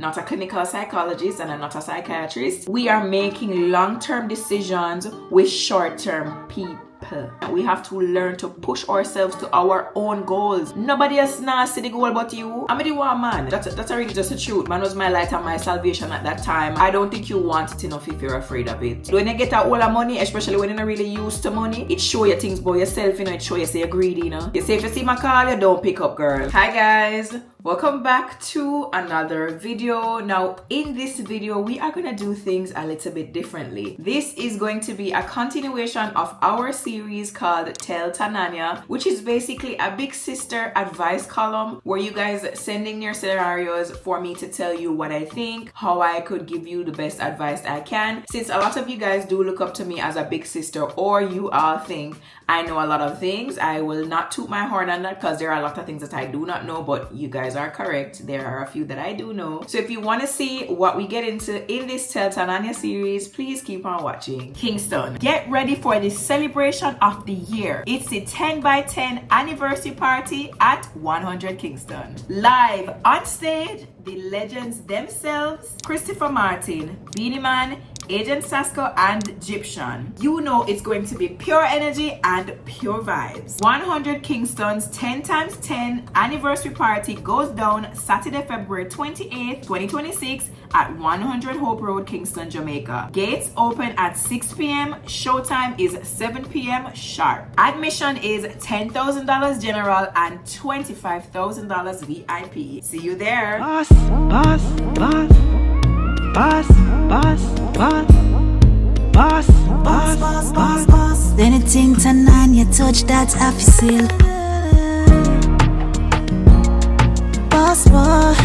not a clinical psychologist and I'm not a psychiatrist. We are making long-term decisions with short-term people. We have to learn to push ourselves to our own goals. Nobody else now see the goal but you. I'm the one man. That's really just the truth. Man was my light and my salvation at that time. I don't think you want it enough if you're afraid of it. When you get a whole of money, especially when you're not really used to money, it show you things about yourself, you know, it show you say you're greedy, you know. You say if you see my call, you don't pick up, girl. Hi guys. Welcome back to another video. Now in this video we are going to do things a little bit differently. This is going to be a continuation of our series called Tell Tanaania, which is basically a big sister advice column where you guys send in your scenarios for me to tell you what I think, how I could give you the best advice I can. Since a lot of you guys do look up to me as a big sister, or you all think I know a lot of things, I will not toot my horn on that because there are a lot of things that I do not know, but you guys are correct. There are a few that I do know. So if you want to see what we get into in this Tell Tanaania series, please keep on watching. Kingston, get ready for the celebration of the year. It's the 10 by 10 anniversary party at 100 Kingston. Live on stage, the legends themselves, Christopher Martin, Beanie Man, Agent Sasko and Egyptian. You know it's going to be pure energy and pure vibes. 100 Kingston's 10x10 anniversary party goes down Saturday, February 28th, 2026 at 100 Hope Road, Kingston, Jamaica. Gates open at 6 p.m. Showtime is 7 p.m. sharp. Admission is $10,000 general and $25,000 VIP. See you there. Boss, boss, boss. Boss, boss, boss, boss, boss, boss, boss, boss. Anything Tanaania touch that I feel. Boss, boss,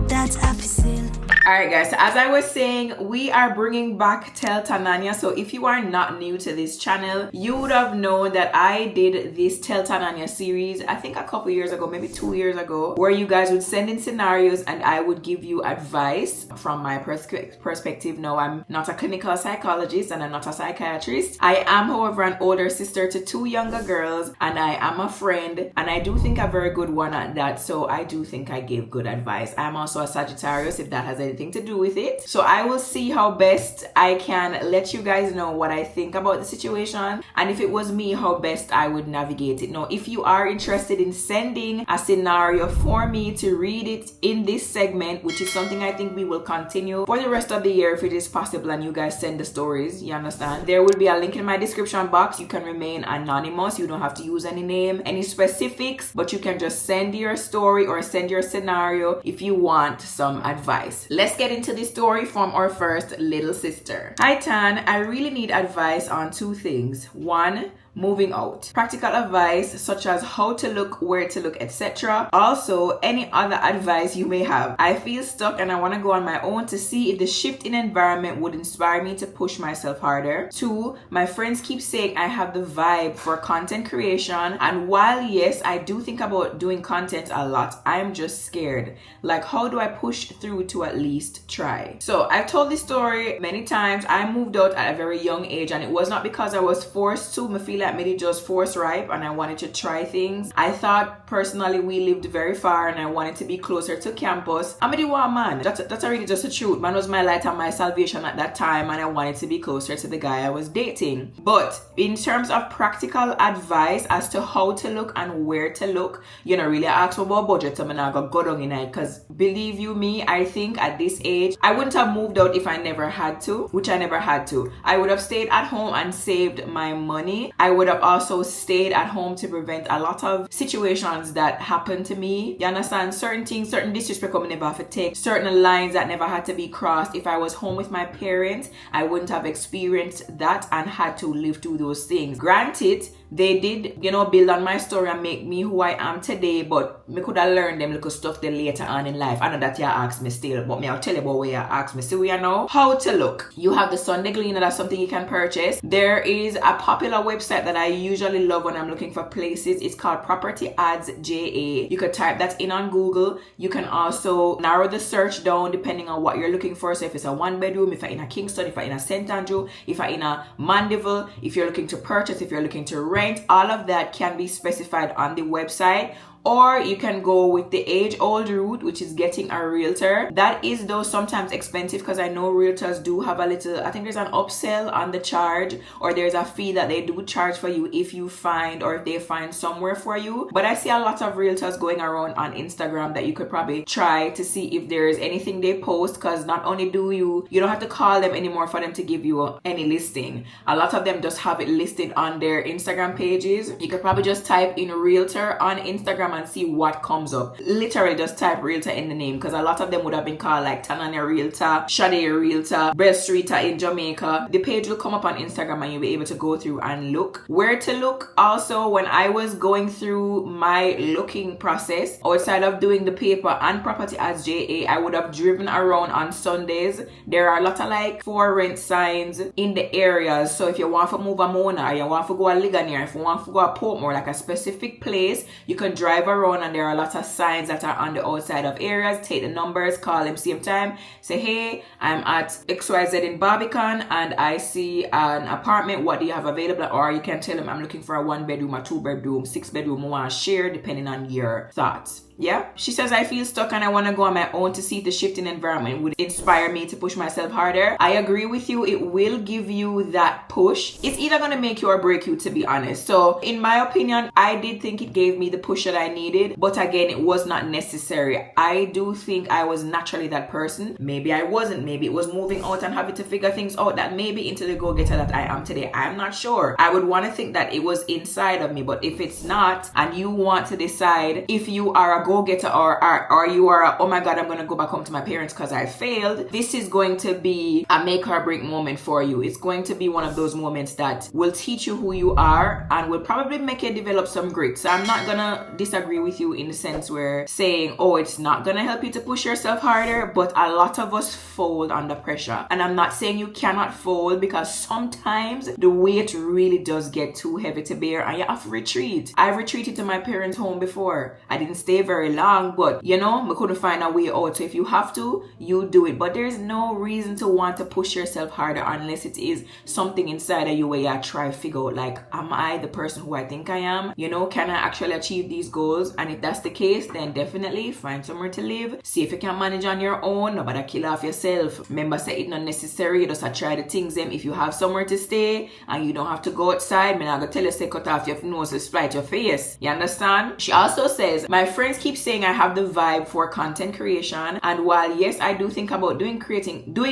that I feel. Alright guys, so as I was saying, we are bringing back Tell Tanaania. So if you are not new to this channel, you would have known that I did this Tell Tanaania series, I think a couple years ago, maybe 2 years ago, where you guys would send in scenarios and I would give you advice from my perspective. No, I'm not a clinical psychologist and I'm not a psychiatrist. I am, however, an older sister to 2 younger girls, and I am a friend, and I do think a very good one at that. So I do think I gave good advice. I'm also a Sagittarius, if that has anything to do with it. So I will see how best I can let you guys know what I think about the situation, and if it was me, how best I would navigate it. Now, if you are interested in sending a scenario for me to read it in this segment, which is something I think we will continue for the rest of the year if it is possible, and you guys send the stories, you understand, there will be a link in my description box. You can remain anonymous. You don't have to use any name, any specifics, but you can just send your story or send your scenario if you want some advice. Let's get into the story from our first little sister. Hi Tan, I really need advice on 2 things. 1, moving out. Practical advice such as how to look, where to look, etc. Also, any other advice you may have. I feel stuck and I want to go on my own to see if the shift in environment would inspire me to push myself harder. 2, my friends keep saying I have the vibe for content creation, and while yes, I do think about doing content a lot, I am just scared. Like, how do I push through to at least try? So I've told this story many times. I moved out at a very young age, and it was not because I was forced to. I feel like me just force ripe and I wanted to try things. I thought personally we lived very far and I wanted to be closer to campus. I'm the one man. That's really just the truth. Man was my light and my salvation at that time, and I wanted to be closer to the guy I was dating. But in terms of practical advice as to how to look and where to look, you know, really ask about budget. I'm not gonna go down in it, because believe you me, I think at this age I wouldn't have moved out if I never had to, which I never had to. I would have stayed at home and saved my money. I would have also stayed at home to prevent a lot of situations that happened to me. You understand? Certain things, certain disrespect I never have to take, certain lines that never had to be crossed. If I was home with my parents, I wouldn't have experienced that and had to live through those things. Granted, they did, you know, build on my story and make me who I am today, but me could have learned them little stuff there later on in life. I know that you asked me still, but me I'll tell you about where you asked me. So we know how to look. You have the Sunday Gleaner, that's something you can purchase. There is a popular website that I usually love when I'm looking for places. It's called Property Ads JA. You could type that in on Google. You can also narrow the search down depending on what you're looking for. So if it's a 1-bedroom, if you're in a Kingston, if you're in a St. Andrew, if you're in a Mandeville, if you're looking to purchase, if you're looking to rent, all of that can be specified on the website. or you can go with the age-old route, which is getting a realtor. That is though sometimes expensive, because I know realtors do have a little, I think there's an upsell on the charge, or there's a fee that they do charge for you if you find, or if they find somewhere for you. But I see a lot of realtors going around on Instagram that you could probably try to see if there is anything they post, because not only do you don't have to call them anymore for them to give you any listing. A lot of them just have it listed on their Instagram pages. You could probably just type in realtor on Instagram and see what comes up. Literally just type realtor in the name, because a lot of them would have been called like Tanaania Realtor, Sade Realtor, Best Streeter in Jamaica. The page will come up on Instagram and you'll be able to go through and look. Where to look also, when I was going through my looking process, outside of doing the paper and property as JA, I would have driven around on Sundays. There are a lot of like for rent signs in the areas. So if you want to move a Mona, or you want to go a Ligonier, if you want to go a Portmore, like a specific place, you can drive around and there are a lot of signs that are on the outside of areas. Take the numbers, call them same time, say, hey, I'm at XYZ in Barbican and I see an apartment, what do you have available? Or you can tell them I'm looking for a 1-bedroom, a 2-bedroom, 6-bedroom, I want to share, depending on your thoughts. Yeah. She says, I feel stuck and I want to go on my own to see if the shifting environment would inspire me to push myself harder. I agree with you. It will give you that push. It's either going to make you or break you, to be honest. So in my opinion, I did think it gave me the push that I needed. But again, it was not necessary. I do think I was naturally that person. Maybe I wasn't. Maybe it was moving out and having to figure things out that maybe into the go-getter that I am today. I'm not sure. I would want to think that it was inside of me. But if it's not, and you want to decide if you are a go-getter or you are a, oh my god, I'm gonna go back home to my parents because I failed, this is going to be a make or break moment for you. It's going to be one of those moments that will teach you who you are and will probably make you develop some grit. So I'm not gonna disagree with you in the sense where saying, oh, it's not gonna help you to push yourself harder, but a lot of us fold under pressure. And I'm not saying you cannot fold, because sometimes the weight really does get too heavy to bear and you have to retreat. I've retreated to my parents' home before. I didn't stay very long, but you know, we couldn't find a way out. So if you have to, you do it. But there's no reason to want to push yourself harder unless it is something inside of you where you try to figure out, like, am I the person who I think I am? You know, can I actually achieve these goals? And if that's the case, then definitely find somewhere to live. See if you can manage on your own. Nobody kill off yourself. Remember, say it's not necessary. You just try the things them. If you have somewhere to stay and you don't have to go outside, I'm not gonna tell you, say cut off your nose to spite your face. You understand? She also says, my friends keep saying I have the vibe for content creation, and while yes, I do think about doing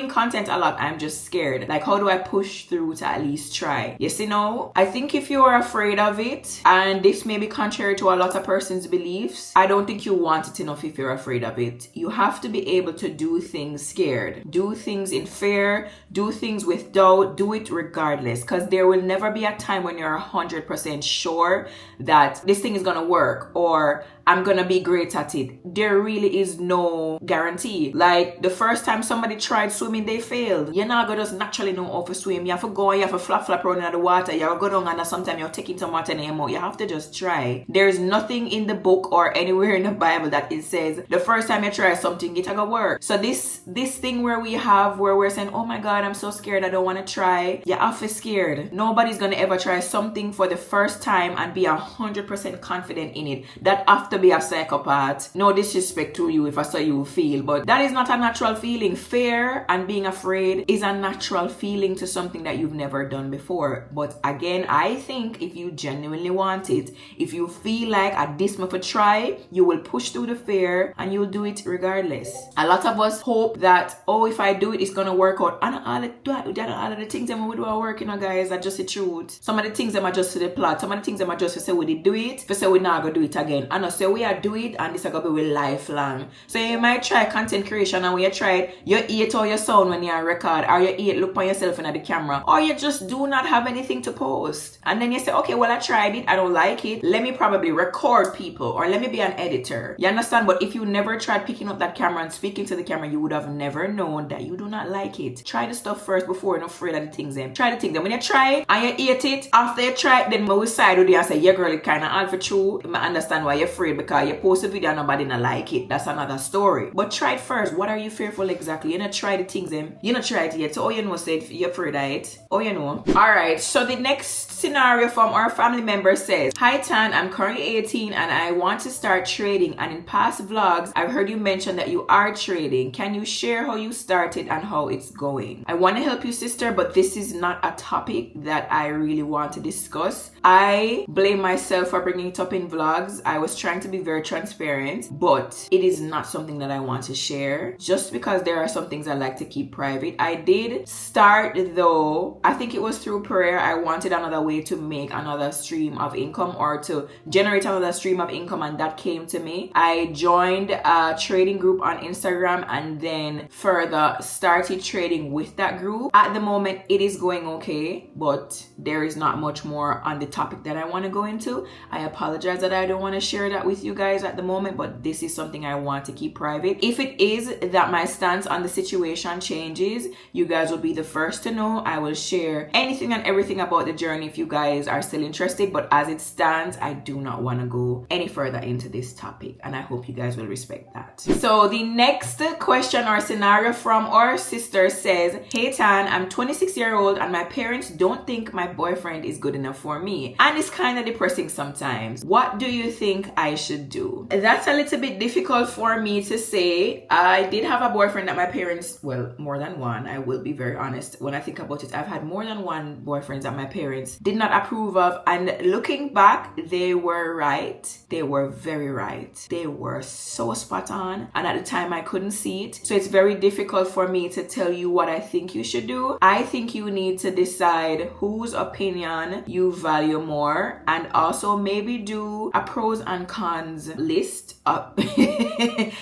content a lot, I'm just scared. Like, how do I push through to at least try? Yes, you know, I think if you are afraid of it, and this may be contrary to a lot of person's beliefs, I don't think you want it enough if you're afraid of it. You have to be able to do things scared, do things in fear, do things with doubt, do it regardless, because there will never be a time when you're 100% sure that this thing is gonna work or I'm gonna be great at it. There really is no guarantee. Like, the first time somebody tried swimming, they failed. You're not gonna just naturally know how to swim. You have to go and you have to flap around in the water. You have to go down and sometimes you're taking some water in your mouth. You have to just try. There's nothing in the book or anywhere in the Bible that it says the first time you try something, it's gonna work. So this thing where we're saying, oh my god, I'm so scared, I don't want to try. You have to scared. Nobody's gonna ever try something for the first time and be 100% confident in it. That after be a psychopath. No disrespect to you if I saw you feel, but that is not a natural feeling. Fear and being afraid is a natural feeling to something that you've never done before. But again, I think if you genuinely want it, if you feel like at this much a try, you will push through the fear and you'll do it regardless. A lot of us hope that, oh, if I do it, it's gonna work out. And all of the things that we do are working on, guys, are just the truth. Some of the things that are just to the plot. Some of the things that are just to say we did do it, for say we not gonna do it again. And I say we are do it, and this is gonna be with lifelong. So you might try content creation, and when you try it, you eat all your sound when you record, or you eat look on yourself in the camera, or you just do not have anything to post. And then you say, okay, well, I tried it, I don't like it. Let me probably record people, or let me be an editor. You understand? But if you never tried picking up that camera and speaking to the camera, you would have never known that you do not like it. Try the stuff first before you're afraid of the things them. Try the things them. When you try it and you eat it, after you try it, then we side with you and say, yeah, girl, it kind of hard for true. I understand why you're afraid, because you post post a video and nobody not like it, that's another story. But try it first. What are you fearful exactly? You not try the things them. You not try it yet. So said you're afraid of it. Alright, so the next scenario from our family member says, "Hi Tan, I'm currently 18 and I want to start trading, and in past vlogs I've heard you mention that you are trading. Can you share how you started and how it's going?" I want to help you, sister, but this is not a topic that I really want to discuss. I blame myself for bringing it up in vlogs. I was trying to be very transparent, but it is not something that I want to share just because there are some things I like to keep private. I did start though, I think it was through prayer. I wanted another way to make another stream of income or to generate another stream of income, and that came to me. I joined a trading group on Instagram and then further started trading with that group. At the moment it is going okay, but there is not much more on the topic that I want to go into. I apologize that I don't want to share that with you guys at the moment, but this is something I want to keep private. If it is that my stance on the situation changes, you guys will be the first to know. I will share anything and everything about the journey if you guys are still interested, but as it stands, I do not want to go any further into this topic, and I hope you guys will respect that. So the next question or scenario from our sister says, "Hey Tan, I'm 26-year-old and my parents don't think my boyfriend is good enough for me, and it's kind of depressing sometimes. What do you think I should do?" That's a little bit difficult for me to say. I did have a boyfriend that my parents, well, more than one, I will be very honest. When I think about it, I've had more than one boyfriend that my parents did not approve of, and looking back, they were right. They were very right. They were so spot on, and at the time I couldn't see it. So it's very difficult for me to tell you what I think you should do. I think you need to decide whose opinion you value more, and also maybe do a pros and cons list up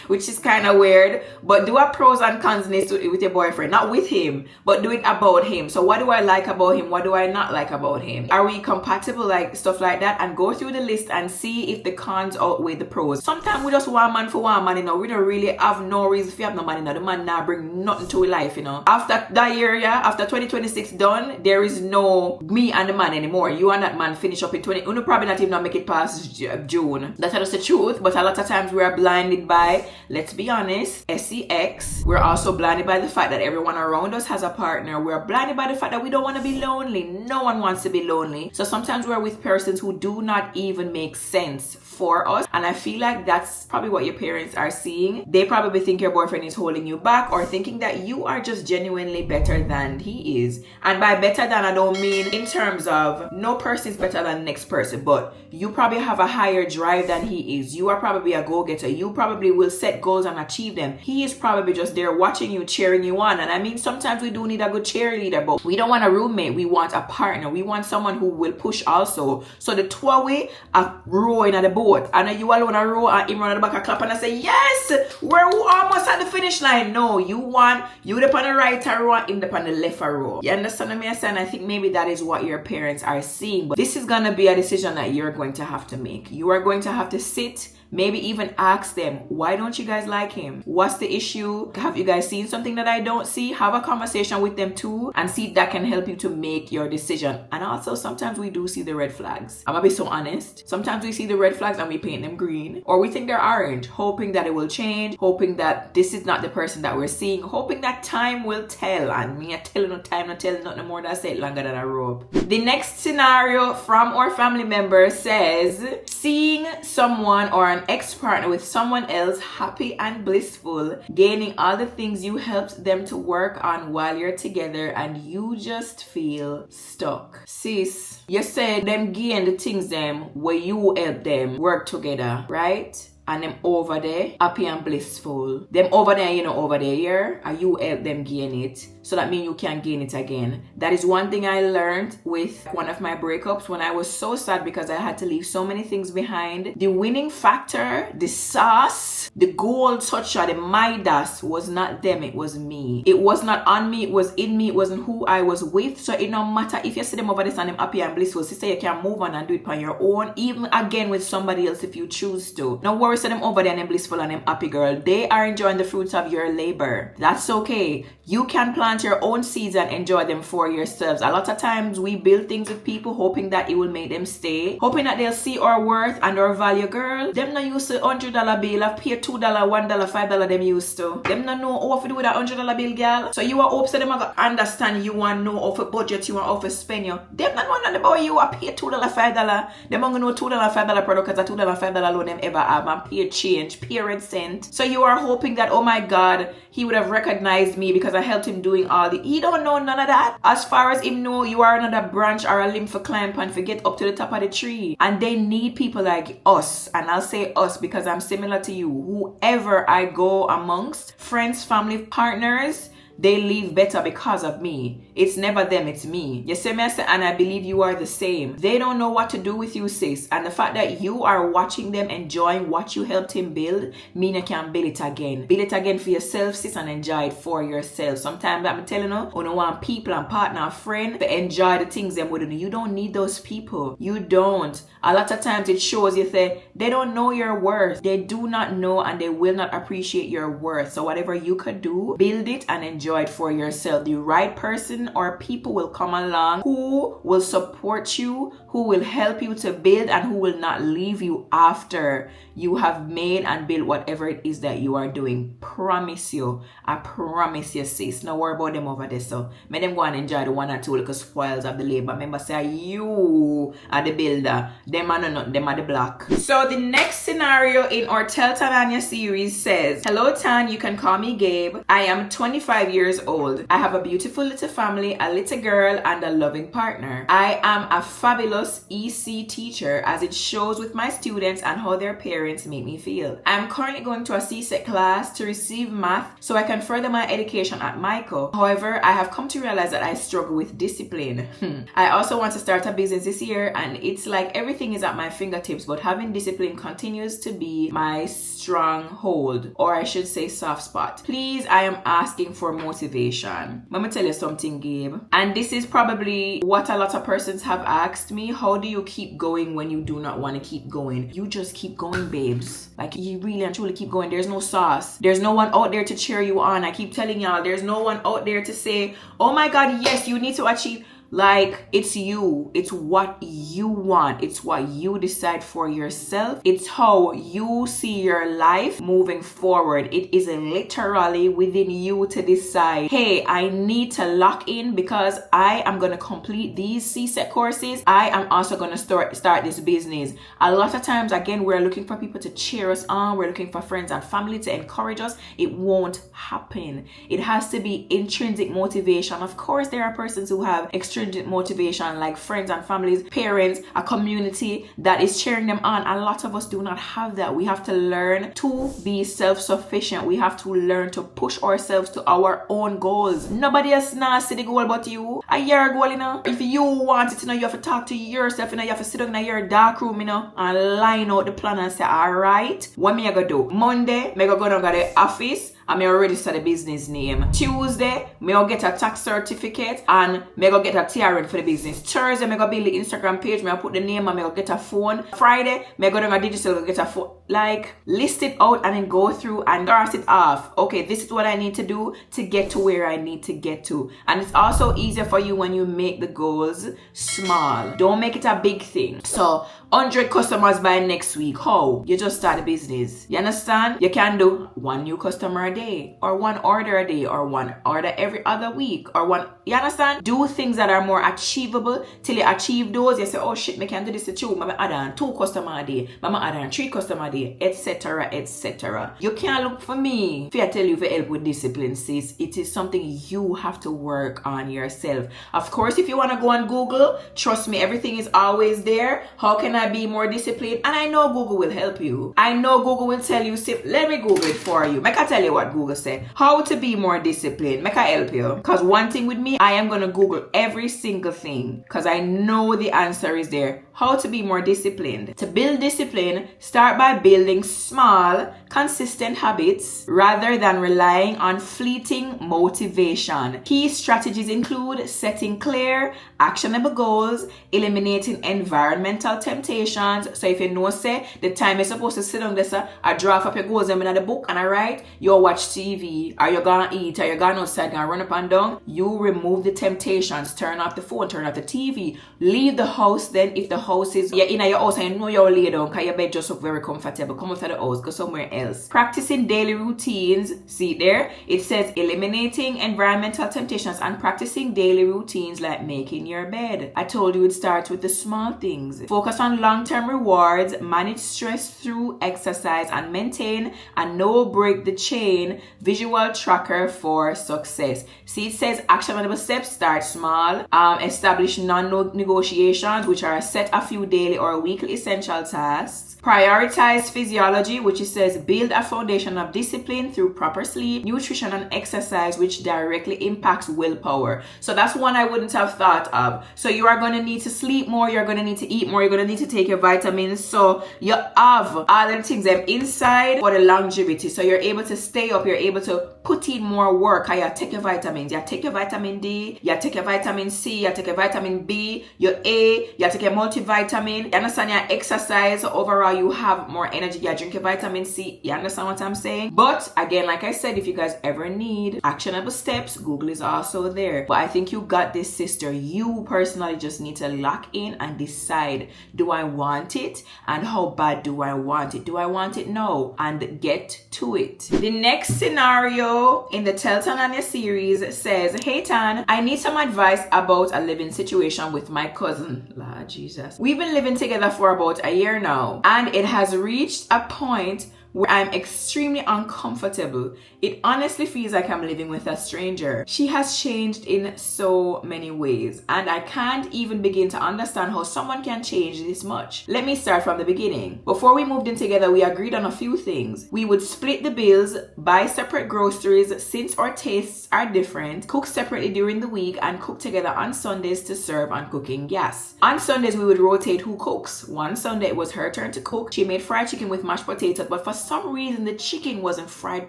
which is kind of weird, but do a pros and cons list with your boyfriend, not with him, but do it about him. So what do I like about him? What do I not like about him? Are we compatible? Like stuff like that, and go through the list and see if the cons outweigh the pros. Sometimes we just want man for one man, you know. We don't really have no reason if you have no man, you know. The man now bring nothing to life, you know. After that year, yeah, after 2026 done, there is no me and the man anymore. You and that man finish up in 20, you know, probably not even not make it past June. That's just the truth, but a lot of times we are blinded by, let's be honest, sex. We're also blinded by the fact that everyone around us has a partner. We're blinded by the fact that we don't want to be lonely. No one wants to be lonely. So sometimes we're with persons who do not even make sense for us, and I feel like that's probably what your parents are seeing. They probably think your boyfriend is holding you back, or thinking that you are just genuinely better than he is. And by better than, I don't mean in terms of no person is better than the next person, but you probably have a higher drive than he is. You are probably a go-getter. You probably will set goals and achieve them. He is probably just there watching you, cheering you on. And I mean, sometimes we do need a good cheerleader, but we don't want a roommate. We want a partner. We want someone who will push also. So the two way are rowing at the boat, and you alone a row and him run at the back a clap and I say, yes, we're almost at the finish line. No, you want you up on the right row and him up on the left row. You understand what I'm saying? I think maybe that is what your parents are seeing, but this is gonna be a decision that you're going to have to make. You are going to have to sit, maybe even ask them, why don't you guys like him? What's the issue? Have you guys seen something that I don't see? Have a conversation with them too, and see if that can help you to make your decision. And also, sometimes we do see the red flags. I'm gonna be so honest. Sometimes we see the red flags and we paint them green, or we think they're orange, hoping that it will change, hoping that this is not the person that we're seeing, hoping that time will tell. And me, I tell no time, not tell nothing more than say it longer than a rope. The next scenario from our family member says, seeing someone or an ex-partner with someone else happy and blissful, gaining all the things you helped them to work on while you're together, and you just feel stuck. Sis, you said them gain the things them where you help them work together, right? And them over there happy and blissful. Them over there, you know, over there, yeah? And you help them gain it. So that means you can gain it again. That is one thing I learned with one of my breakups, when I was so sad because I had to leave so many things behind. The winning factor, the sauce, the gold toucher, the Midas was not them, it was me. It was not on me, it was in me, it wasn't who I was with. So it no matter if you see them over there and them happy and blissful, sister, you can move on and do it on your own, even again with somebody else if you choose to. No worries rest of them over there and them blissful and them happy, girl. They are enjoying the fruits of your labor. That's okay. You can plant your own seeds and enjoy them for yourselves. A lot of times we build things with people hoping that it will make them stay, hoping that they'll see our worth and our value, girl. Them not used to $100 bill. I've paid $2, $1, $5 them used to. Them not know how to do with that $100 bill, girl. So you are hopes that them are understand you want to know how to budget, you want how to spend you. Them not know nothing about you. I pay $2, $5. Them are going to know $2, $5 product because a $2, $5 loan them ever have and pay change, pay red cent. So you are hoping that, oh my God, he would have recognized me because I helped him doing all the... He don't know none of that. As far as him know, you are another branch or a limb for climb and for get up to the top of the tree. And they need people like us. And I'll say us because I'm similar to you. Whoever I go amongst, friends, family, partners, they live better because of me. It's never them, it's me. You see me, and I believe you are the same. They don't know what to do with you, sis. And the fact that you are watching them enjoying what you helped him build, mean you can build it again. Build it again for yourself, sis, and enjoy it for yourself. Sometimes I'm telling you, you don't want people and partner, friend to enjoy the things them with you. You don't need those people. You don't. A lot of times it shows you that they don't know your worth. They do not know and they will not appreciate your worth. So whatever you could do, build it and enjoy it for yourself. The right person or people will come along who will support you, who will help you to build, and who will not leave you after you have made and built whatever it is that you are doing. Promise you. I promise you, sis. No worry about them over there. So make them go and enjoy the one or two little spoils of the labor. Remember, say you are the builder. Them are not, them are the block. So the next scenario in our Tell Tanaania series says, hello Tan, you can call me Gabe. I am 25 years old. I have a beautiful little family, a little girl, and a loving partner. I am a fabulous EC teacher, as it shows with my students and how their parents make me feel. I am currently going to a CSEC class to receive math so I can further my education at Michael. However, I have come to realize that I struggle with discipline. I also want to start a business this year, and it's like everything is at my fingertips, but having discipline continues to be my stronghold, or I should say soft spot. Please, I am asking for motivation. Let me tell you something, Gabe. And this is probably what a lot of persons have asked me. How do you keep going when you do not want to keep going? You just keep going, babes. Like, you really and truly keep going. There's no sauce. There's no one out there to cheer you on. I keep telling y'all, there's no one out there to say, oh my God, yes, you need to achieve. Like, it's you. It's what you want. It's what you decide for yourself. It's how you see your life moving forward. It is literally within you to decide, hey, I need to lock in because I am going to complete these CSEC courses. I am also going to start this business. A lot of times, again, we're looking for people to cheer us on. We're looking for friends and family to encourage us. It won't happen. It has to be intrinsic motivation. Of course, there are persons who have extrinsic motivation, like friends and families, parents, a community that is cheering them on. A lot of us do not have that. We have to learn to be self-sufficient. We have to learn to push ourselves to our own goals. Nobody else knows the goal but you. A year goal, you know. If you want it, you know, you have to talk to yourself, you know, you have to sit down in your dark room, you know, and line out the plan and say, all right, what me I gonna do? Monday, me go down to the office and me register the business name. Tuesday, me go get a tax certificate and me go get a TRN for the business. Thursday, me go build the Instagram page, me go put the name and me go get a phone. Friday, me go down a digital, go get a phone. Like, list it out and then go through and cross it off. Okay, this is what I need to do to get to where I need to get to. And it's also easier for you when you make the goals small. Don't make it a big thing. So, 100 customers by next week. How? You just start a business. You understand? You can do one new customer a day, or one order a day, or one order every other week, or one. You understand? Do things that are more achievable. Till you achieve those, you say, oh shit, me can do this too. Mama add on 2 customers a day. Mama add on 3 customers a day, etc., etc. You can't look for me if I tell you to help with discipline, sis. It is something you have to work on yourself. Of course, if you want to go on Google, trust me, everything is always there. How can I be more disciplined? And I know Google will help you. I know Google will tell you, let me Google it for you. Make I tell you what Google said. How to be more disciplined. Make I help you. Because one thing with me, I am going to Google every single thing because I know the answer is there. how to be more disciplined. To build discipline, start by building small, consistent habits rather than relying on fleeting motivation. Key strategies include setting clear, actionable goals, eliminating environmental temptations. So if you know, say, the time you're supposed to sit down there, I draft up your goals in the book and I write, you'll watch TV, or you're gonna eat, or you're going outside, gonna run up and down. You remove the temptations, turn off the phone, turn off the TV, leave the house. Then if the house is, you're in your house and you know you're laid down because your bed just look very comfortable, come out of the house, go somewhere else. Practicing daily routines, see there, it says eliminating environmental temptations and practicing daily routines like making your bed. I told you it starts with the small things. Focus on long-term rewards, manage stress through exercise, and maintain a no break the chain visual tracker for success. See, it says actionable steps, start small, establish non-negotiations, which are set a few daily or weekly essential tasks. Prioritize physiology, which it says build a foundation of discipline through proper sleep, nutrition, and exercise, which directly impacts willpower. So that's one I wouldn't have thought of. So you are going to need to sleep more, you're going to need to eat more, you're going to need to take your vitamins. So you have all the things them inside for the longevity. So you're able to stay up, you're able to put in more work. You take your vitamins, you take your vitamin D, you take your vitamin C, you take your vitamin B, your A, you take your multivitamin. You understand? Your exercise. So overall, you have more energy. You drink your vitamin C. You understand what I'm saying? But again, like I said, if you guys ever need actionable steps, Google is also there. But I think you got this, sister. You personally just need to lock in and decide, do I want it? And how bad do I want it? Do I want it now? And get to it. The next scenario in the Tell Tanaania series says, hey Tan, I need some advice about a living situation with my cousin. Lord Jesus. We've been living together for about a year now, and it has reached a point where I'm extremely uncomfortable. It honestly feels like I'm living with a stranger. She has changed in so many ways, and I can't even begin to understand how someone can change this much. Let me start from the beginning. Before we moved in together, we agreed on a few things. We would split the bills, buy separate groceries since our tastes are different, cook separately during the week, and cook together on Sundays to serve on cooking gas. On Sundays, we would rotate who cooks. One Sunday, it was her turn to cook. She made fried chicken with mashed potatoes, but for some reason the chicken wasn't fried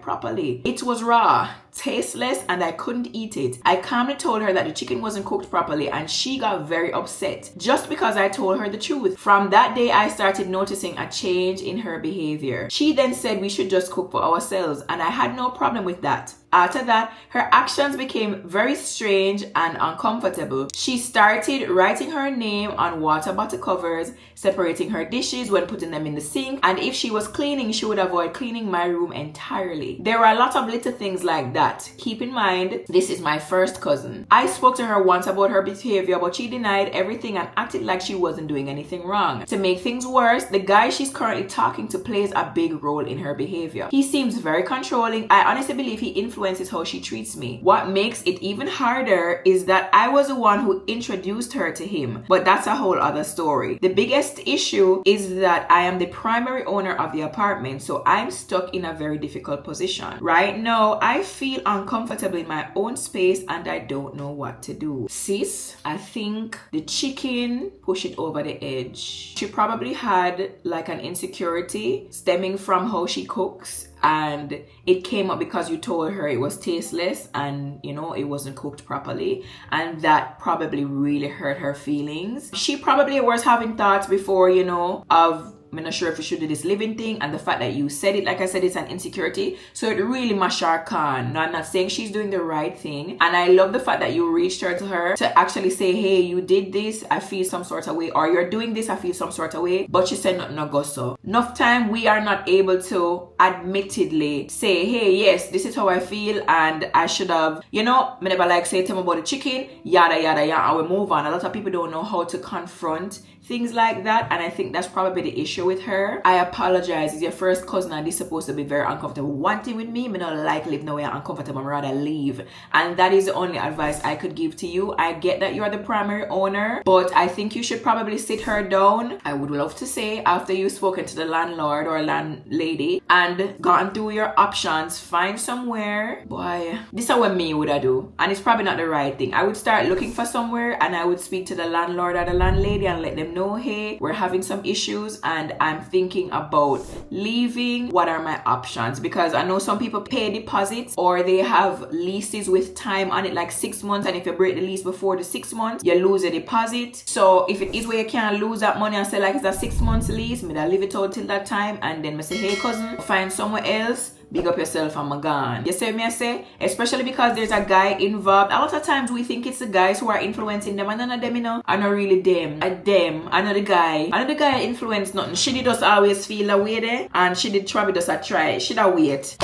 properly. It was raw, tasteless, and I couldn't eat it. I calmly told her that the chicken wasn't cooked properly, and she got very upset just because I told her the truth. From that day, I started noticing a change in her behavior. She then said we should just cook for ourselves, and I had no problem with that. After that, her actions became very strange and uncomfortable. She started writing her name on water bottle covers, separating her dishes when putting them in the sink, and if she was cleaning, she would avoid cleaning my room entirely. There were a lot of little things like that. Keep in mind, this is my first cousin. I spoke to her once about her behavior, but she denied everything and acted like she wasn't doing anything wrong. To make things worse, the guy she's currently talking to plays a big role in her behavior. He seems very controlling. I honestly believe he influences how she treats me. What makes it even harder is that I was the one who introduced her to him, but that's a whole other story. The biggest issue is that I am the primary owner of the apartment, so I'm stuck in a very difficult position. Right now, I feel uncomfortable in my own space and I don't know what to do. Sis, I think the chicken pushed it over the edge. She probably had like an insecurity stemming from how she cooks, and it came up because you told her it was tasteless and it wasn't cooked properly, and that probably really hurt her feelings. She probably was having thoughts before of, I'm not sure if we should do this living thing, and the fact that you said it, like I said, it's an insecurity, so it really mashed her can. No, I'm not saying she's doing the right thing, and I love the fact that you reached her to her to actually say, hey, you did this, I feel some sort of way, or you're doing this, I feel some sort of way, but she said nothing, no go so. Enough time we are not able to admittedly say, hey, yes, this is how I feel, and I should have, me never like say to him about the chicken, yada yada yada, and we move on. A lot of people don't know how to confront things like that, and I think that's probably the issue issue with her. I apologize. It's your first cousin and this is supposed to be very uncomfortable. One thing with me not like live nowhere uncomfortable. I'd rather leave. And that is the only advice I could give to you. I get that you're the primary owner, but I think you should probably sit her down. I would love to say after you've spoken to the landlord or landlady and gone through your options, find somewhere. Boy, this is what me would I do. And it's probably not the right thing. I would start looking for somewhere and I would speak to the landlord or the landlady and let them know, hey, we're having some issues and I'm thinking about leaving. What are my options? Because I know some people pay deposits or they have leases with time on it, like 6 months, and if you break the lease before the 6 months, you lose a deposit. So if it is where you can't lose that money and say like it's a 6 months lease, me that leave it out till that time and then me say, hey cousin, find somewhere else. Big up yourself and I'm gone. You see what I say? Especially because there's a guy involved. A lot of times we think it's the guys who are influencing them and none of them, you know, are not really them. Another guy influence nothing. She did just always feel a way there and she did probably just a try. Should I wait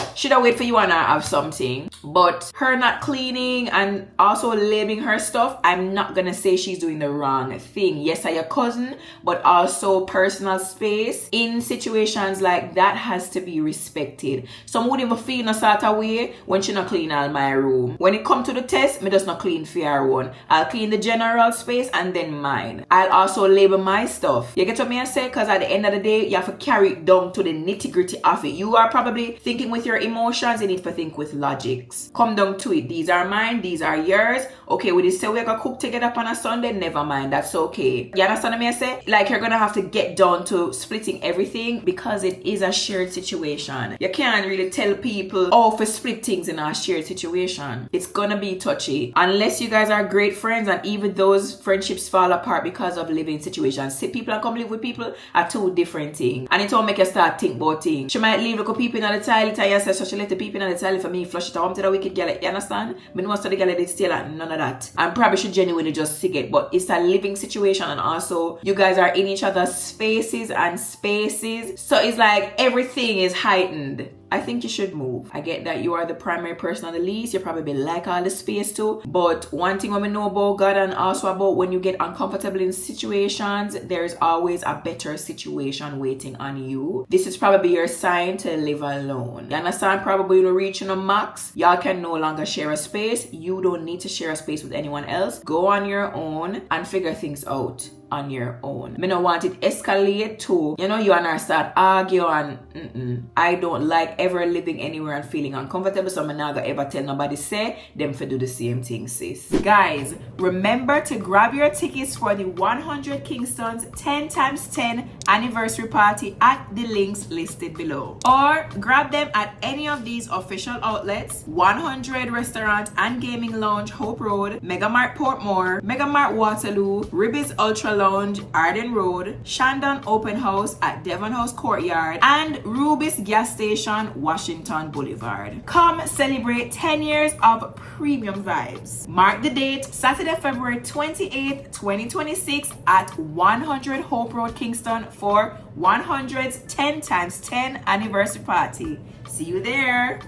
for you and I have something. But her not cleaning and also labeling her stuff, I'm not gonna say she's doing the wrong thing. Yes, I'm your cousin, but also personal space in situations like that has to be respected. Some would even feel in a sort of way when she not clean all my room. When it come to the test, me just not clean for her one. I'll clean the general space and then mine. I'll also label my stuff. You get what me I say? Because at the end of the day, you have to carry it down to the nitty gritty of it. You are probably thinking with your emotions, you need to think with logics. Come down to it. These are mine, these are yours. Okay, we just say we're gonna cook together on a Sunday, never mind, that's okay. You understand what I say? Like you're gonna have to get down to splitting everything because it is a shared situation. You can't really tell people, oh, for split things in a shared situation. It's gonna be touchy. Unless you guys are great friends and even those friendships fall apart because of living situations. See, people and come live with people are two different things. And it won't make you start think about things. She might leave the people in the toilet and you say, so she let the people in the toilet for me flush it out to the wicked girl. You understand? But most of the girl is still like none of that. And probably should genuinely just sick it. But it's a living situation and also you guys are in each other's spaces and spaces. So it's like everything is heightened. I think you should move. I get that you are the primary person on the lease. You probably like all the space too. But one thing we know about God and also about when you get uncomfortable in situations, there's always a better situation waiting on you. This is probably your sign to live alone. You understand? Probably you're reaching a max. Y'all can no longer share a space. You don't need to share a space with anyone else. Go on your own and figure things out on your own. Me no want it escalate to, you know, you and her start argue and I don't like ever living anywhere and feeling uncomfortable, so I'm not gonna ever tell nobody say them for do the same thing, sis. Guys, remember to grab your tickets for the 100 Kingston's 10x10 anniversary party at the links listed below, or grab them at any of these official outlets: 100 Restaurant and Gaming Lounge, Hope Road, Megamart Portmore, Megamart Waterloo, Ribby's Ultra Lounge, Arden Road, Shandon Open House at Devon House Courtyard, and Ruby's Gas Station, Washington Boulevard. Come celebrate 10 years of premium vibes. Mark the date, Saturday, February 28th, 2026 at 100 Hope Road, Kingston for 100's 10x10 anniversary party. See you there.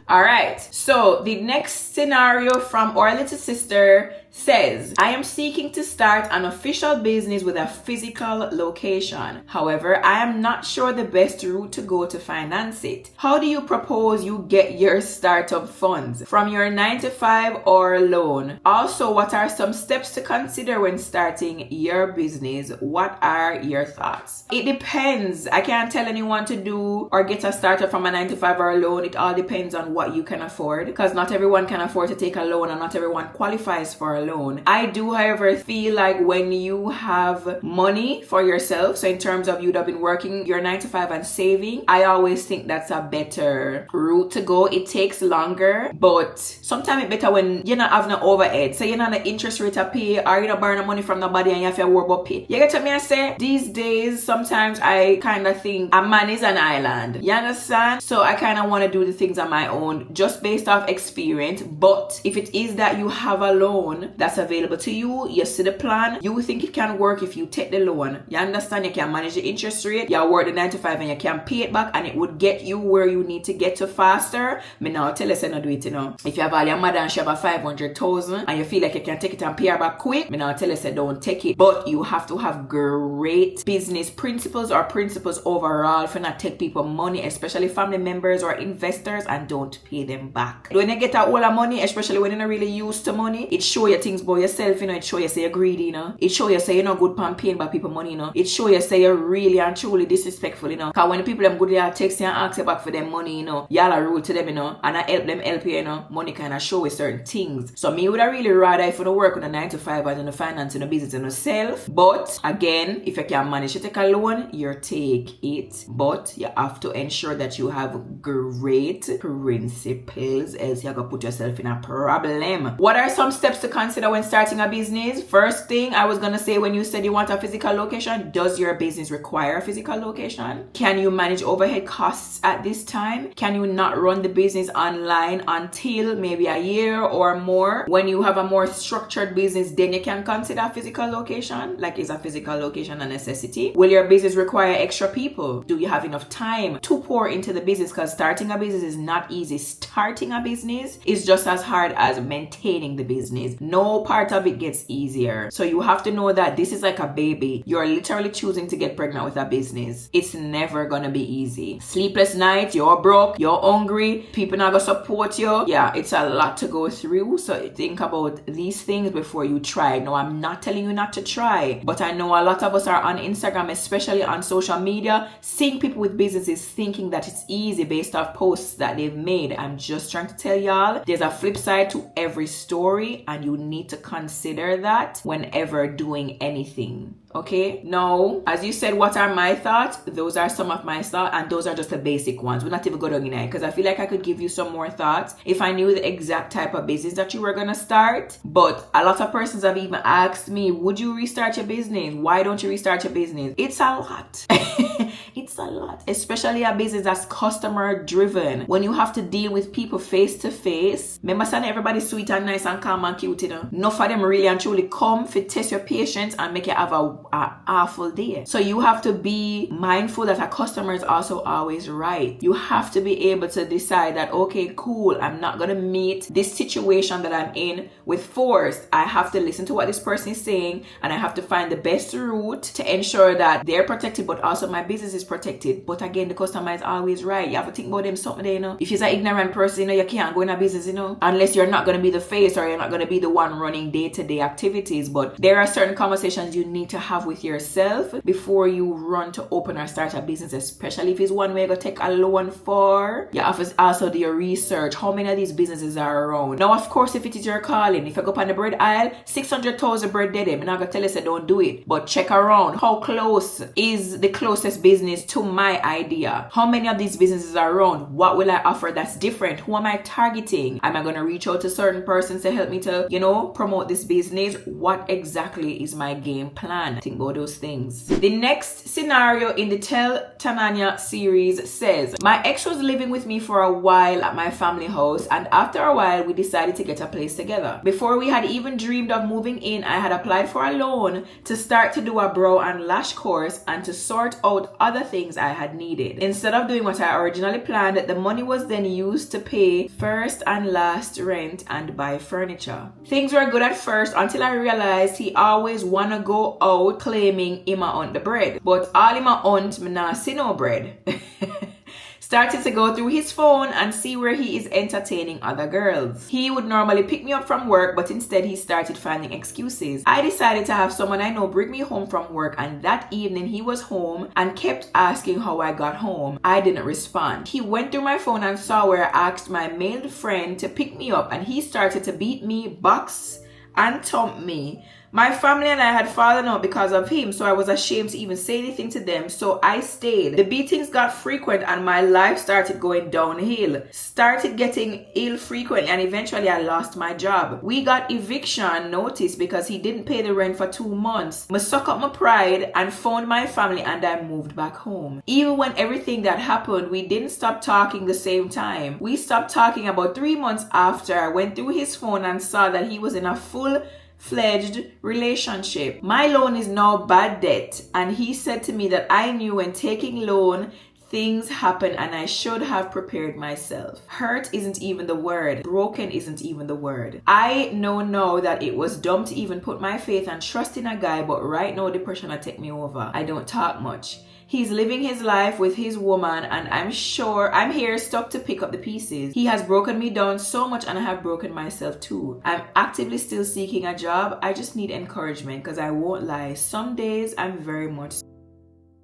All right, so the next scenario from our little sister says, I am seeking to start an official business with a physical location. However, I am not sure the best route to go to finance it. How do you propose you get your startup funds? From your 9-to-5 or loan? Also, what are some steps to consider when starting your business? What are your thoughts? It depends. I can't tell anyone to do or get a startup from a 9-to-5 or a loan. It all depends on what you can afford, because not everyone can afford to take a loan and not everyone qualifies for a loan. I do, however, feel like when you have money for yourself, so in terms of you'd have been working your 9-to-5 and saving, I always think that's a better route to go. It takes longer, but sometimes it's better when you're not having an overhead. So you're not an interest rate to pay, or you're not borrowing money from nobody and you have to worry about pay. You get what me I say? These days, sometimes I kind of think a man is an island. You understand? So I kind of want to do the things on my own. loan just based off experience. But if it is that you have a loan that's available to you, you see the plan, you think it can work if you take the loan. You understand you can manage the interest rate, you work the 9 to 5 and you can pay it back, and it would get you where you need to get to faster. Me now tell us not do it, If you have all your mother and she have a 500,000 and you feel like you can take it and pay her back quick, me now tell us don't take it. But you have to have great business principles or principles overall for not take people money, especially family members or investors, and don't pay them back. When you get a whole of money, especially when you're not really used to money, it show you things about yourself, It show you say you're greedy, It show you say you're not good pan paying back people money, It show you say you're really and truly disrespectful, Cause when the people them good, they text you and ask you back for them money, Y'all are rude to them, and I help you, Money kind of show you certain things. So me would have really rather if you don't work on a 9 to 5 and in the finance and the business and yourself. But again, if you can manage to take a loan, you take it. But you have to ensure that you have great principles, else you're gonna put yourself in a problem. What are some steps to consider when starting a business? First thing I was gonna say, when you said you want a physical location, does your business require a physical location? Can you manage overhead costs at this time? Can you not run the business online until maybe a year or more? When you have a more structured business, then you can consider a physical location. Like, is a physical location a necessity? Will your business require extra people? Do you have enough time to pour into the business? Because starting a business is not easy. Starting a business is just as hard as maintaining the business. No part of it gets easier. So you have to know that this is like a baby. You're literally choosing to get pregnant with a business. It's never gonna be easy. Sleepless nights, you're broke, you're hungry, people not gonna support you. Yeah, it's a lot to go through. So think about these things before you try. No, I'm not telling you not to try, but I know a lot of us are on Instagram, especially on social media, seeing people with businesses thinking that it's easy based off posts that they've made. I'm just trying to tell y'all, there's a flip side to every story, and you need to consider that whenever doing anything. Okay, now, as you said, what are my thoughts? Those are some of my thoughts, and those are just the basic ones. We're not even going to because I feel like I could give you some more thoughts if I knew the exact type of business that you were going to start. But a lot of persons have even asked me, would you restart your business? Why don't you restart your business? It's a lot. It's a lot, especially a business that's customer driven. When you have to deal with people face to face, remember saying everybody's sweet and nice and calm and cute, Enough of them really and truly come to test your patience and make you have a awful day. So you have to be mindful that a customer is also always right. You have to be able to decide that, okay, cool, I'm not gonna meet this situation that I'm in with force. I have to listen to what this person is saying, and I have to find the best route to ensure that they're protected, but also my business is protected. But again, the customer is always right. You have to think about them something there, If you're an ignorant person, you can't go in a business, unless you're not going to be the face or you're not going to be the one running day-to-day activities. But there are certain conversations you need to have with yourself before you run to open or start a business, especially if it's one way you're going to take a loan for. You have to also do your research. How many of these businesses are around? Now, of course, if it is your calling, if you go up on the bread aisle, 600,000 bread dead, I'm not going to tell you say don't do it. But check around. How close is the closest business to my idea? How many of these businesses are around? What will I offer that's different? Who am I targeting? Am I going to reach out to certain persons to help me to, promote this business? What exactly is my game plan? Think about those things. The next scenario in the Tell Tanaania series says, my ex was living with me for a while at my family house, and after a while we decided to get a place together. Before we had even dreamed of moving in, I had applied for a loan to start to do a brow and lash course and to sort out other things I had needed. Instead of doing what I originally planned, the money was then used to pay first and last rent and buy furniture. Things were good at first until I realized he always wanna go out claiming him a hunt the bread. But all him a hunt, me nah see no bread. Started to go through his phone and see where he is entertaining other girls. He would normally pick me up from work, but instead he started finding excuses. I decided to have someone I know bring me home from work, and that evening he was home and kept asking how I got home. I didn't respond. He went through my phone and saw where I asked my male friend to pick me up, and he started to beat me, box and thump me My family and I had fallen out because of him, so I was ashamed to even say anything to them, so I stayed. The beatings got frequent and my life started going downhill. Started getting ill frequently and eventually I lost my job. We got eviction notice because he didn't pay the rent for 2 months. I suck up my pride and found my family and I moved back home. Even when everything that happened, we didn't stop talking the same time. We stopped talking about 3 months after. I went through his phone and saw that he was in a full-fledged relationship. My loan is now bad debt and he said to me that I knew when taking loan things happen and I should have prepared myself. Hurt isn't even the word. Broken isn't even the word. I know now that it was dumb to even put my faith and trust in a guy, but right now depression will take me over. I don't talk much. He's living his life with his woman and I'm sure I'm here stuck to pick up the pieces. He has broken me down so much and I have broken myself too. I'm actively still seeking a job. I just need encouragement because I won't lie. Some days I'm very much...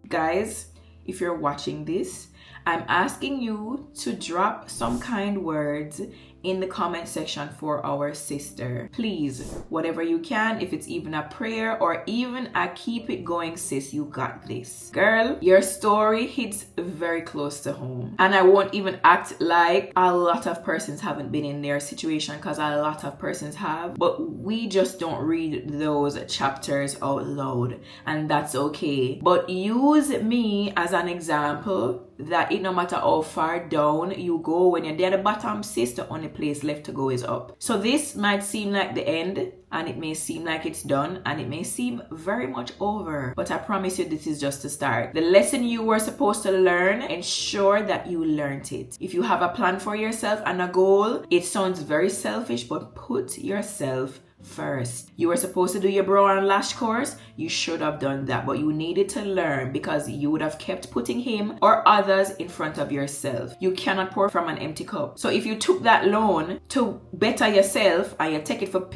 Guys, if you're watching this, I'm asking you to drop some kind words in the comment section for our sister. Please, whatever you can, if it's even a prayer or even a keep it going sis, you got this. Girl, your story hits very close to home. And I won't even act like a lot of persons haven't been in their situation because a lot of persons have, but we just don't read those chapters out loud and that's okay. But use me as an example that it no matter how far down you go, when you're there at the bottom, sis, the only place left to go is up. So this might seem like the end and it may seem like it's done and it may seem very much over, but I promise you this is just the start. The lesson you were supposed to learn, ensure that you learned it. If you have a plan for yourself and a goal, it sounds very selfish, but put yourself first. You were supposed to do your brow and lash course, you should have done that, but you needed to learn because you would have kept putting him or others in front of yourself. You cannot pour from an empty cup. So if you took that loan to better yourself and you take it for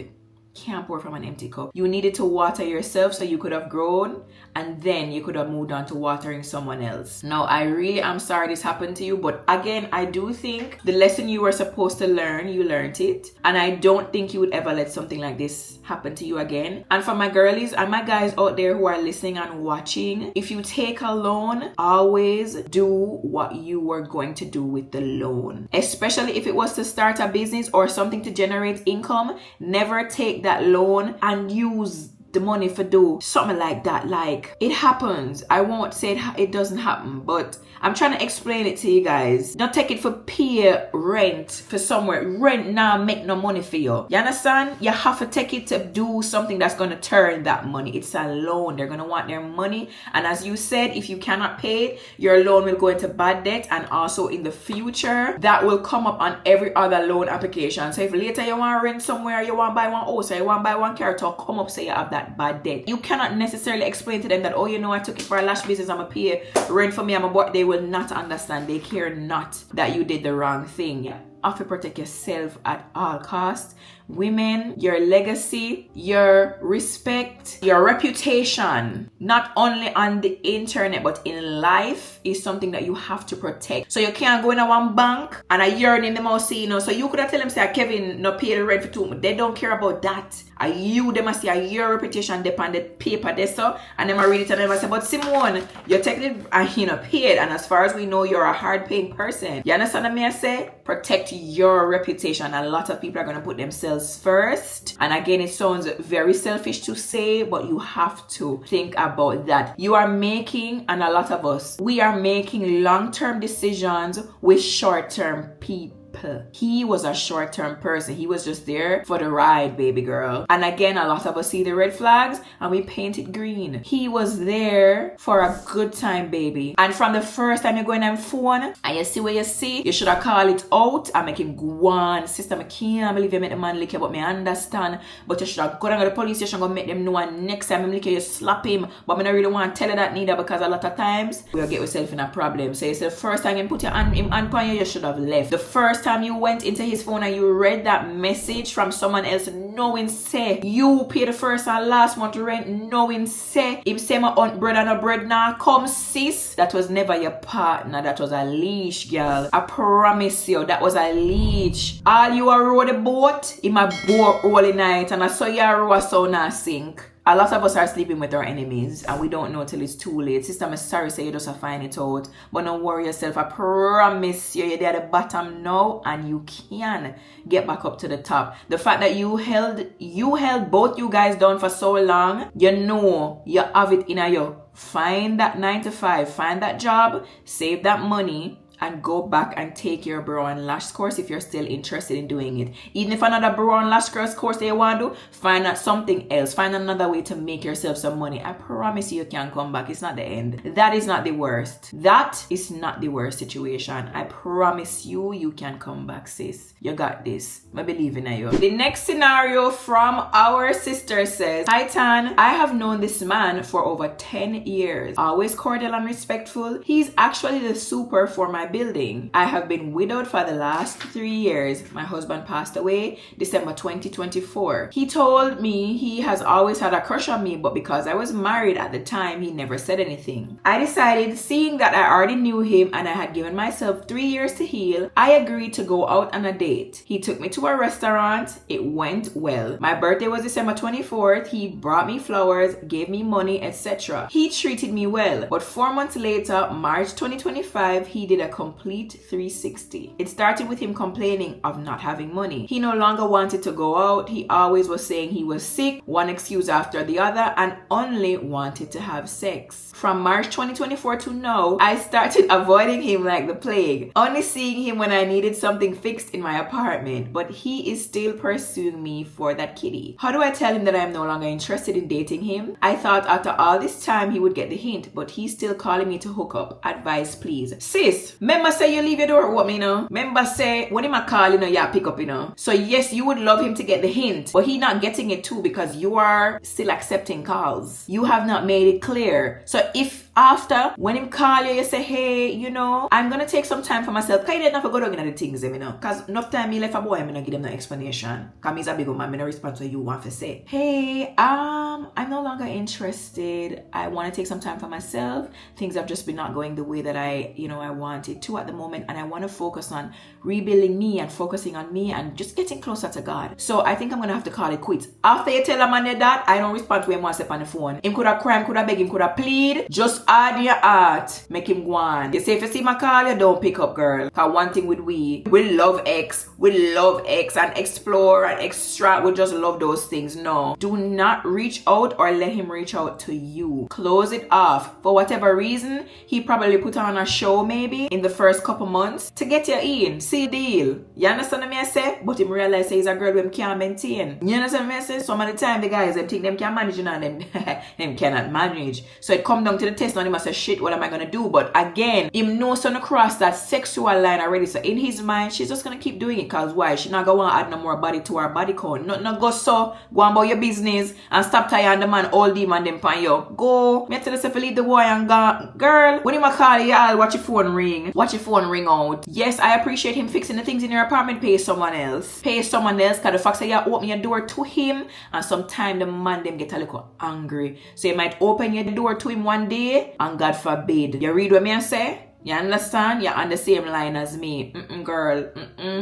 can't pour from an empty cup. You needed to water yourself so you could have grown and then you could have moved on to watering someone else. Now, I really am sorry this happened to you, but again, I do think the lesson you were supposed to learn, you learned it. And I don't think you would ever let something like this happen to you again. And for my girlies and my guys out there who are listening and watching, if you take a loan, always do what you were going to do with the loan. Especially if it was to start a business or something to generate income, never take that loan and use the money for do something like that. Like, it happens. I won't say it doesn't happen, but I'm trying to explain it to you guys. Don't take it for pay rent for somewhere. Rent now make no money for you. You understand? You have to take it to do something that's going to turn that money. It's a loan. They're going to want their money. And as you said, if you cannot pay it, your loan will go into bad debt. And also in the future, that will come up on every other loan application. So if later you want to rent somewhere, you want to buy one house or you want to buy one car, to come up say you have that bad debt. You cannot necessarily explain to them that, oh, you know, I took it for a lash business, I'm going to pay rent for me, I'm a boy. They will not understand. They care not that you did the wrong thing. You have to protect yourself at all costs. Women, your legacy, your respect, your reputation, not only on the internet but in life, is something that you have to protect. So you can't go in a one bank and a yearn in the mouth, you know. So you could have tell them, say, Kevin no pay the rent for 2 months. They don't care about that. You, they must see your reputation depend the paper there, so, and them are ready to them and say, but Simone, you take it and you know paid, and as far as we know, you're a hard paying person. You understand what I say? Protect your reputation. A lot of people are going to put themselves first, and again, it sounds very selfish to say, but you have to think about that. You are making, and a lot of us, we are making long-term decisions with short-term people. He was a short-term person. He was just there for the ride, baby girl. And again, a lot of us see the red flags and we paint it green. He was there for a good time, baby. And from the first time you go in on phone and you see what you see, you should have called it out and make him go on. Sister, I can't believe you make the man lick you, but me understand. But you should have gone to the police station and make them know, and next time him lick you, you slap him. But I don't really want to tell you that neither, because a lot of times we'll get yourself in a problem. So you say the first time you put your hand on you, you should have left. The first time time you went into his phone and you read that message from someone else knowing say you pay the first and last month rent, knowing say him say my aunt bread and a bread now come sis, that was never your partner, that was a leash, girl. I promise you, that was a leash. All you are row the boat, him a bore all the night, and I saw you row a so now sink. A lot of us are sleeping with our enemies and we don't know till it's too late. Sister, I'm sorry say you just find it out. But don't worry yourself. I promise you, you're at the bottom now and you can get back up to the top. The fact that you held both you guys down for so long, you know you have it in you. Find that 9 to 5, find that job, save that money, and go back and take your brow and lash course if you're still interested in doing it. Even if another brow and lash course that you want to do, find out something else. Find another way to make yourself some money. I promise you can come back. It's not the end. That is not the worst. That is not the worst situation. I promise you, you can come back, sis. You got this. I believe in you. The next scenario from our sister says, Hi Tan, I have known this man for over 10 years. Always cordial and respectful. He's actually the super for my building. I have been widowed for the last 3 years. My husband passed away December 2024. He told me he has always had a crush on me, but because I was married at the time, he never said anything. I decided, seeing that I already knew him and I had given myself 3 years to heal, I agreed to go out on a date. He took me to a restaurant. It went well. My birthday was December 24th. He brought me flowers, gave me money, etc. He treated me well, but 4 months later, March 2025, he did a complete 360. It started with him complaining of not having money. He no longer wanted to go out. He always was saying he was sick, one excuse after the other, and only wanted to have sex. From March 2024 to now, I started avoiding him like the plague, only seeing him when I needed something fixed in my apartment, but he is still pursuing me for that kitty. How do I tell him that I am no longer interested in dating him? I thought after all this time he would get the hint, but he's still calling me to hook up. Advice please. Sis, remember say you leave your door open, you know? Remember say when him a call, you know, yeah, pick up, you know? So yes, you would love him to get the hint, but he not getting it too because you are still accepting calls. You have not made it clear. So if after, when him call you, you say, hey, you know, I'm gonna take some time for myself. Cause you didn't have to go down in the things, you know? Cause enough time me left a boy, I'm gonna give them no explanation. Cause me's a big man, I'm gonna respond to what you want to say. Hey, I'm no longer interested. I want to take some time for myself. Things have just been not going the way that I wanted to at the moment. And I want to focus on rebuilding me and focusing on me and just getting closer to God. So I think I'm gonna have to call it quits. After you tell a man that, I don't respond to him once up on the phone. Him could have cry, could have beg, him could have plead. Just add your heart, make him go on. You say if you see my call, you don't pick up, girl. Cause one thing with we love X and explore and extract. We just love those things. No, do not reach out or let him reach out to you. Close it off. For whatever reason, he probably put on a show maybe in the first couple months to get you in. See the deal. You understand what I say? But him realize he's a girl who can't maintain. You understand what I say? Some of the time the guys them think them can manage and them cannot manage. So it come down to the test and he must say shit, what am I gonna do? But again, him knows on across that sexual line already. So in his mind, she's just gonna keep doing it cause why? She not gonna add no more body to her body count. No go so go on about your business and stop tying the man all demon them pan you. Go. Me tell yourself leave the boy and go. Girl, when him a call you, I'll watch your phone ring. Watch your phone ring out. Yes, I appreciate him fixing the things in your apartment. Pay someone else. Pay someone else cause the fact that you open your door to him and sometimes the man them get a little angry. So you might open your door to him one day and God forbid. You read what me I say? You understand? You're on the same line as me. Girl.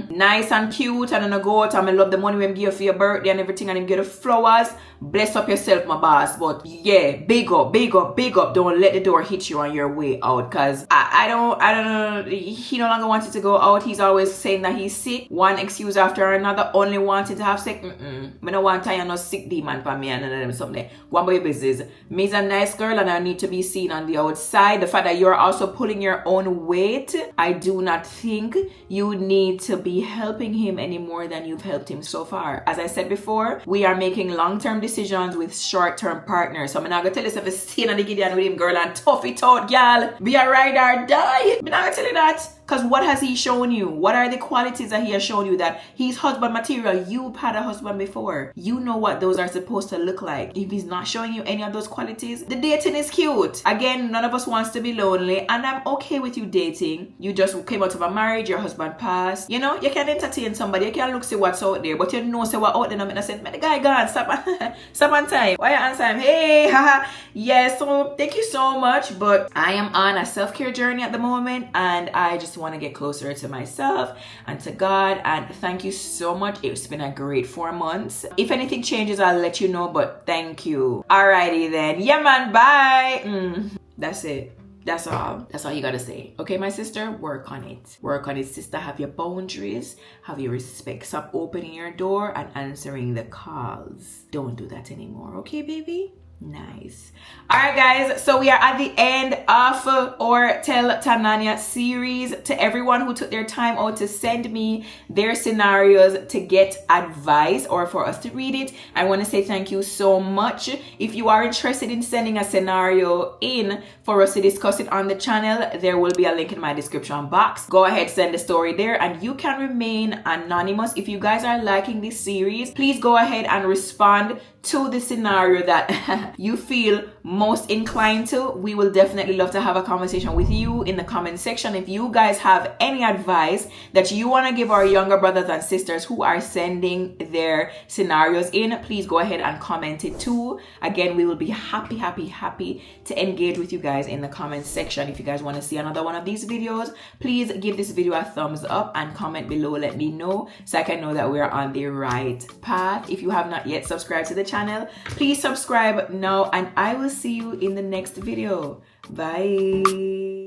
Nice and cute and I go out and I love the money we give you for your birthday and everything and him get the flowers. Bless up yourself, my boss. But yeah, big up. Don't let the door hit you on your way out. Cause I don't know. He no longer wanted to go out. He's always saying that he's sick. One excuse after another. Only wanted to have sex. I don't want to tie no sick demon for me and none of them something. Go about your business. Me's a nice girl and I need to be seen on the outside. The fact that you're also pulling your own weight, I do not think you need to be helping him any more than you've helped him so far. As I said before, we are making long-term decisions with short-term partners. So I'm not gonna tell you if you stay on the Gideon with him, girl, and tough it out, girl. Be a ride or die. I'm not gonna tell you that. Because what has he shown you? What are the qualities that he has shown you that he's husband material? You've had a husband before. You know what those are supposed to look like. If he's not showing you any of those qualities, the dating is cute. Again, none of us wants to be lonely, and I'm okay with you dating. You just came out of a marriage, your husband passed. You know, you can entertain somebody, you can look see what's out there, but you know say what out there. I said, man, the guy gone, stop on time. Why you answer him? Hey, haha. Yes, so thank you so much, but I am on a self-care journey at the moment, and I just want to get closer to myself and to God. And thank you so much. It's been a great 4 months. If anything changes, I'll let you know, but thank you. Alrighty then. Yeah, man. Bye. That's it. That's all you gotta say. Okay, my sister, work on it. Work on it, sister. Have your boundaries, have your respect. Stop opening your door and answering the calls. Don't do that anymore. Okay, baby? Nice. All right, guys, so we are at the end of our Tell Tanaania series. To everyone who took their time out to send me their scenarios to get advice or for us to read it, I want to say thank you so much. If you are interested in sending a scenario in for us to discuss it on the channel, there will be a link in my description box. Go ahead, send the story there, and you can remain anonymous. If you guys are liking this series, please go ahead and respond to the scenario that you feel most inclined to. We will definitely love to have a conversation with you in the comment section. If you guys have any advice that you want to give our younger brothers and sisters who are sending their scenarios in, please go ahead and comment it too. Again, we will be happy to engage with you guys in the comment section. If you guys want to see another one of these videos, please give this video a thumbs up and comment below. Let me know so I can know that we're on the right path. If you have not yet subscribed to the channel, please subscribe now, and I will see you in the next video. Bye.